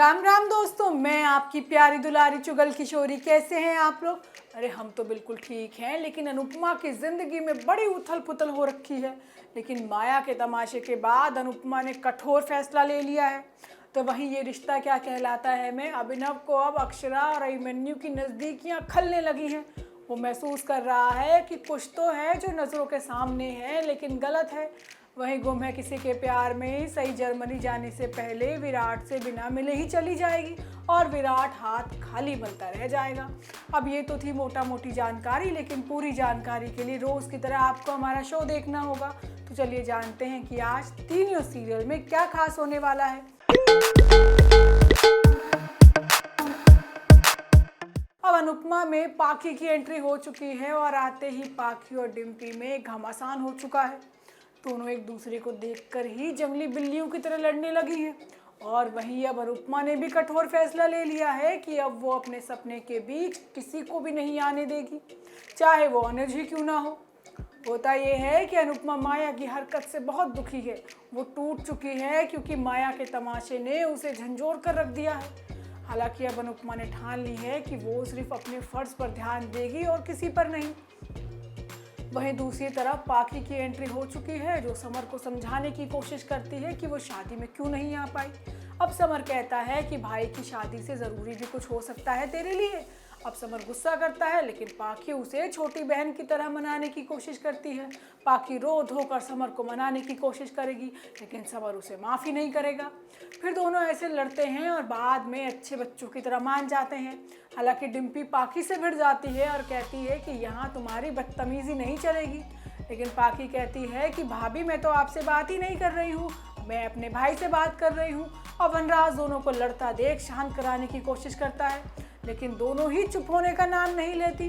राम राम दोस्तों, मैं आपकी प्यारी दुलारी चुगल किशोरी। कैसे हैं आप लोग? अरे हम तो बिल्कुल ठीक हैं, लेकिन अनुपमा की ज़िंदगी में बड़ी उथल पुथल हो रखी है। लेकिन माया के तमाशे के बाद अनुपमा ने कठोर फैसला ले लिया है। तो वहीं ये रिश्ता क्या कहलाता है में अभिनव को अब अक्षरा और अभिमन्यु की नज़दीकियाँ खलने लगी हैं। वो महसूस कर रहा है कि कुछ तो है जो नज़रों के सामने है लेकिन गलत है। वहीं गुम है किसी के प्यार में सही जर्मनी जाने से पहले विराट से बिना मिले ही चली जाएगी और विराट हाथ खाली मलता रह जाएगा। अब ये तो थी मोटा मोटी जानकारी, लेकिन पूरी जानकारी के लिए रोज़ की तरह आपको हमारा शो देखना होगा। तो चलिए जानते हैं कि आज तीनियों सीरियल में क्या खास होने वाला है। अब अनुपमा में पाखी की एंट्री हो चुकी है और आते ही पाखी और डिम्पी में घमासान हो चुका है। दोनों एक दूसरे को देखकर ही जंगली बिल्लियों की तरह लड़ने लगी हैं। और वहीं अब अनुपमा ने भी कठोर फैसला ले लिया है कि अब वो अपने सपने के बीच किसी को भी नहीं आने देगी, चाहे वो अनुज ही क्यों ना हो। होता ये है कि अनुपमा माया की हरकत से बहुत दुखी है। वो टूट चुकी है क्योंकि माया के तमाशे ने उसे झंझोर कर रख दिया है। हालांकि अब अनुपमा ने ठान ली है कि वो सिर्फ अपने फर्ज पर ध्यान देगी और किसी पर नहीं। वहीं दूसरी तरफ पाखी की एंट्री हो चुकी है, जो समर को समझाने की कोशिश करती है कि वो शादी में क्यों नहीं आ पाई। अब समर कहता है कि भाई की शादी से ज़रूरी भी कुछ हो सकता है तेरे लिए। अब समर गुस्सा करता है, लेकिन पाखी उसे छोटी बहन की तरह मनाने की कोशिश करती है। पाखी रो धोकर समर को मनाने की कोशिश करेगी, लेकिन समर उसे माफ़ी नहीं करेगा। फिर दोनों ऐसे लड़ते हैं और बाद में अच्छे बच्चों की तरह मान जाते हैं। हालांकि डिम्पी पाखी से भिड़ जाती है और कहती है कि यहाँ तुम्हारी बदतमीज़ी नहीं चलेगी। लेकिन पाखी कहती है कि भाभी, मैं तो आपसे बात ही नहीं कर रही हूँ, मैं अपने भाई से बात कर रही हूँ। और वनराज दोनों को लड़ता देख शांत कराने की कोशिश करता है, लेकिन दोनों ही चुप होने का नाम नहीं लेती।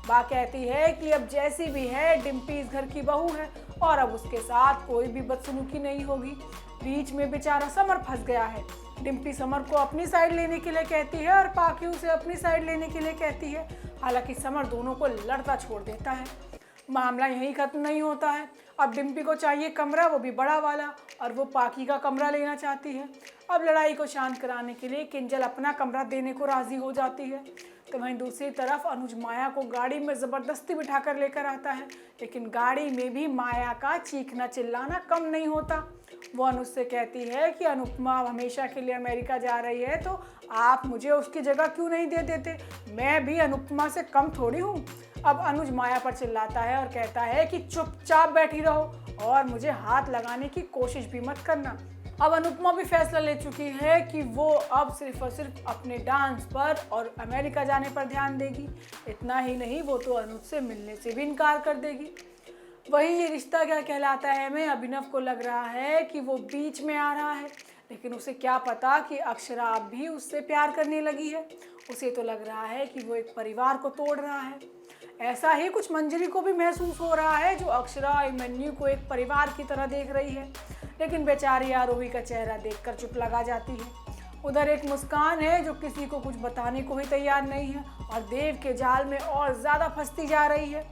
बा कहती है कि अब जैसी भी है डिम्पी इस घर की बहू है और अब उसके साथ कोई भी बदसलूकी नहीं होगी। बीच में बेचारा समर फंस गया है। डिम्पी समर को अपनी साइड लेने के लिए कहती है और पाखी उसे अपनी साइड लेने के लिए कहती है। हालांकि समर दोनों को लड़ता छोड़ देता है। मामला यहीं खत्म नहीं होता है। अब डिम्पी को चाहिए कमरा, वो भी बड़ा वाला, और वो पाखी का कमरा लेना चाहती है। अब लड़ाई को शांत कराने के लिए किंजल अपना कमरा देने को राजी हो जाती है। तो वहीं दूसरी तरफ अनुज माया को गाड़ी में ज़बरदस्ती बिठाकर लेकर आता है, लेकिन गाड़ी में भी माया का चीखना चिल्लाना कम नहीं होता। वो अनुज से कहती है कि अनुपमा हमेशा के लिए अमेरिका जा रही है, तो आप मुझे उसकी जगह क्यों नहीं दे देते? मैं भी अनुपमा से कम थोड़ी हूँ। अब अनुज माया पर चिल्लाता है और कहता है कि चुपचाप बैठी रहो और मुझे हाथ लगाने की कोशिश भी मत करना। अब अनुपमा भी फैसला ले चुकी है कि वो अब सिर्फ और सिर्फ अपने डांस पर और अमेरिका जाने पर ध्यान देगी। इतना ही नहीं, वो तो अनुज से मिलने से भी इनकार कर देगी। वही ये रिश्ता क्या कहलाता है में अभिनव को लग रहा है कि वो बीच में आ रहा है, लेकिन उसे क्या पता कि अक्षरा अब भी उससे प्यार करने लगी है। उसे तो लग रहा है कि वो एक परिवार को तोड़ रहा है। ऐसा ही कुछ मंजरी को भी महसूस हो रहा है, जो अक्षरा अभिमन्यु को एक परिवार की तरह देख रही है। लेकिन बेचारी आरोही का चेहरा देखकर चुप लगा जाती है। उधर एक मुस्कान है जो किसी को कुछ बताने को भी तैयार नहीं है और देव के जाल में और ज़्यादा फंसती जा रही है।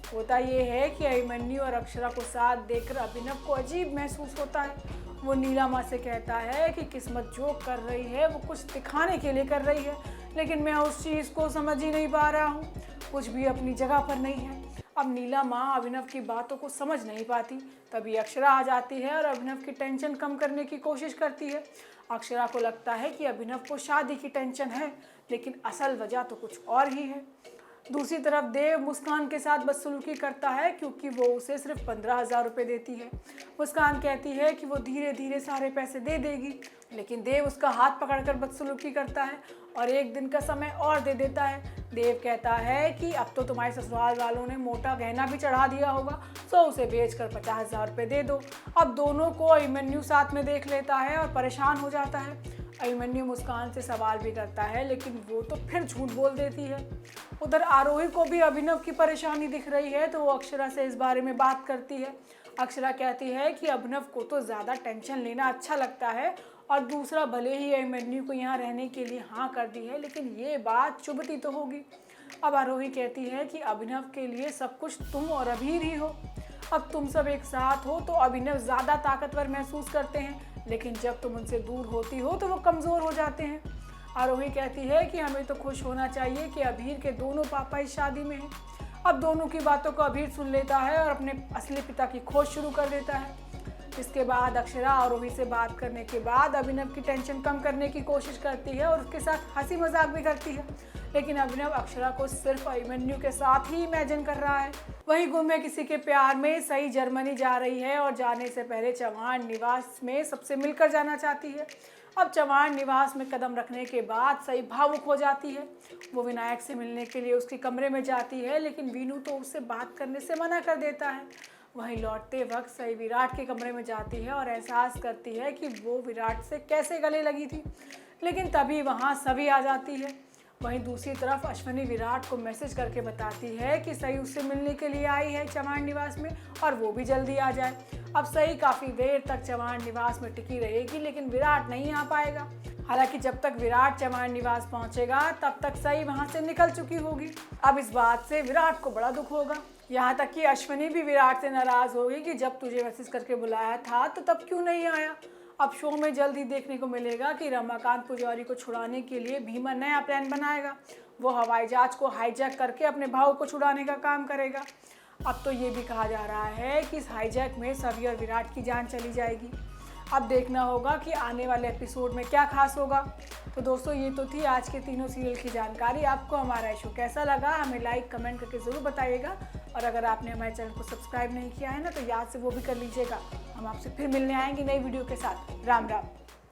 होता ये है कि अभिमन्यु और अक्षरा को साथ देखकर अभिनव को अजीब महसूस होता है। वो नीलामा से कहता है कि किस्मत जो कर रही है वो कुछ दिखाने के लिए कर रही है, लेकिन मैं उस चीज़ को समझ ही नहीं पा रहा हूँ। कुछ भी अपनी जगह पर नहीं है। अब नीलामा अभिनव की बातों को समझ नहीं पाती। तभी अक्षरा आ जाती है और अभिनव की टेंशन कम करने की कोशिश करती है। अक्षरा को लगता है कि अभिनव को शादी की टेंशन है, लेकिन असल वजह तो कुछ और ही है। दूसरी तरफ देव मुस्कान के साथ बदसलूकी करता है क्योंकि वो उसे सिर्फ 15,000 रुपये देती है। मुस्कान कहती है कि वो धीरे धीरे सारे पैसे दे देगी, लेकिन देव उसका हाथ पकड़कर बदसलूकी करता है और एक दिन का समय और दे देता है। देव कहता है कि अब तो तुम्हारे ससुराल वालों ने मोटा गहना भी चढ़ा दिया होगा, तो उसे बेचकर 50,000 रुपये दे दो। अब दोनों को अभिमन्यु साथ में देख लेता है और परेशान हो जाता है। अभिमन्यु मुस्कान से सवाल भी करता है, लेकिन वो तो फिर झूठ बोल देती है। उधर आरोही को भी अभिनव की परेशानी दिख रही है, तो वो अक्षरा से इस बारे में बात करती है। अक्षरा कहती है कि अभिनव को तो ज़्यादा टेंशन लेना अच्छा लगता है और दूसरा भले ही अभिमन्यु को यहाँ रहने के लिए हाँ कर दी है, लेकिन ये बात चुभती तो होगी। अब आरोही कहती है कि अभिनव के लिए सब कुछ तुम और अभीर ही हो। अब तुम सब एक साथ हो तो अभिनव ज़्यादा ताकतवर महसूस करते हैं, लेकिन जब तुम उनसे दूर होती हो तो वो कमज़ोर हो जाते हैं। आरोही कहती है कि हमें तो खुश होना चाहिए कि अभीर के दोनों पापा इस शादी में हैं। अब दोनों की बातों को अभीर सुन लेता है और अपने असली पिता की खोज शुरू कर देता है। इसके बाद अक्षरा आरोही से बात करने के बाद अभिनव की टेंशन कम करने की कोशिश करती है और उसके साथ हंसी मजाक भी करती है, लेकिन अभिनव अक्षरा को सिर्फ अभिमन्यु के साथ ही इमेजिन कर रहा है। वहीं गुम्मे किसी के प्यार में सई जर्मनी जा रही है और जाने से पहले चौहान निवास में सबसे मिलकर जाना चाहती है। अब चौहान निवास में कदम रखने के बाद सई भावुक हो जाती है। वो विनायक से मिलने के लिए उसके कमरे में जाती है, लेकिन वीनू तो उससे बात करने से मना कर देता है। वहीं लौटते वक्त सई विराट के कमरे में जाती है और एहसास करती है कि वो विराट से कैसे गले लगी थी, लेकिन तभी वहाँ सभी आ जाती है। वहीं दूसरी तरफ अश्विनी विराट को मैसेज करके बताती है कि सई उससे मिलने के लिए आई है चौहान निवास में और वो भी जल्दी आ जाए। अब सई काफ़ी देर तक चौहान निवास में टिकी रहेगी, लेकिन विराट नहीं आ पाएगा। हालांकि जब तक विराट चौहान निवास पहुंचेगा तब तक सई वहां से निकल चुकी होगी। अब इस बात से विराट को बड़ा दुख होगा। यहाँ तक कि अश्विनी भी विराट से नाराज़ होगी कि जब तुझे मैसेज करके बुलाया था तो तब क्यों नहीं आया। अब शो में जल्दी देखने को मिलेगा कि रमाकांत पुजारी को छुड़ाने के लिए भीमा नया प्लान बनाएगा। वो हवाई जहाज को हाईजैक करके अपने भाव को छुड़ाने का काम करेगा। अब तो ये भी कहा जा रहा है कि इस हाईजैक में सभी और विराट की जान चली जाएगी। अब देखना होगा कि आने वाले एपिसोड में क्या खास होगा। तो दोस्तों, ये तो थी आज के तीनों सीरियल की जानकारी। आपको हमारा शो कैसा लगा हमें लाइक कमेंट करके ज़रूर बताइएगा, और अगर आपने हमारे चैनल को सब्सक्राइब नहीं किया है ना तो याद से वो भी कर लीजिएगा। हम आपसे फिर मिलने आएंगे नई वीडियो के साथ। राम राम।